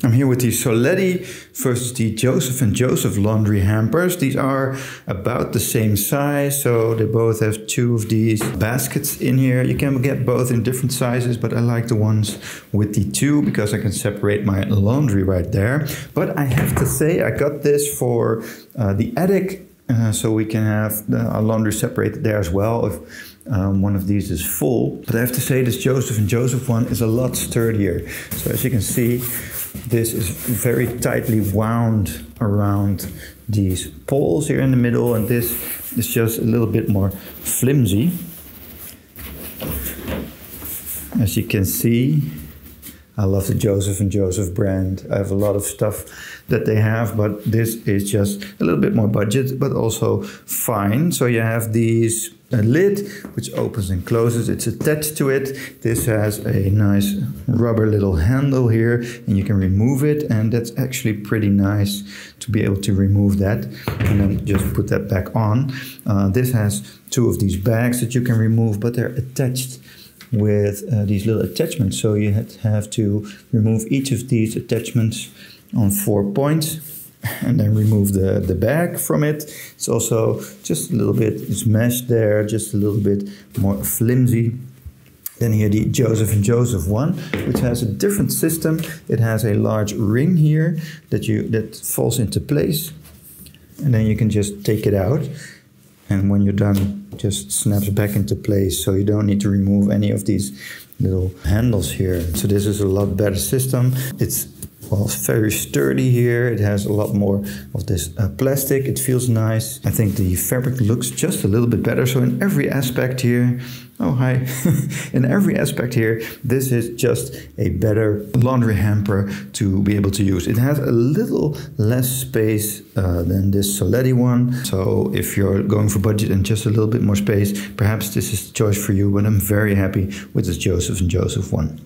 I'm here with the Soledi versus the Joseph and Joseph laundry hampers. These are about the same size, so they both have two of these baskets in here. You can get both in different sizes, but I like the ones with the two because I can separate my laundry right there. But I have to say I got this for the attic, so we can have our laundry separated there as well if one of these is full. But I have to say this Joseph and Joseph one is a lot sturdier. So as you can see, this is very tightly wound around these poles here in the middle, and this is just a little bit more flimsy. As you can see, I love the Joseph and Joseph brand. I have a lot of stuff that they have, but this is just a little bit more budget, but also fine. So you have these lid, which opens and closes. It's attached to it. This has a nice rubber little handle here, and you can remove it. And that's actually pretty nice to be able to remove that and then just put that back on. This has two of these bags that you can remove, but they're attached with these little attachments. So you have to remove each of these attachments on 4 points and then remove the bag from it. It's also just a little bit, it's meshed there, just a little bit more flimsy. Then here the Joseph and Joseph one, which has a different system. It has a large ring here that falls into place, and then you can just take it out. And when you're done, just snaps back into place, so you don't need to remove any of these little handles here. So this is a lot better system. It's very sturdy here. It has a lot more of this plastic. It feels nice. I think the fabric looks just a little bit better. So in every aspect here, oh hi, in every aspect here, this is just a better laundry hamper to be able to use. It has a little less space than this Soledi one. So if you're going for budget and just a little bit more space, perhaps this is the choice for you, but I'm very happy with this Joseph and Joseph one.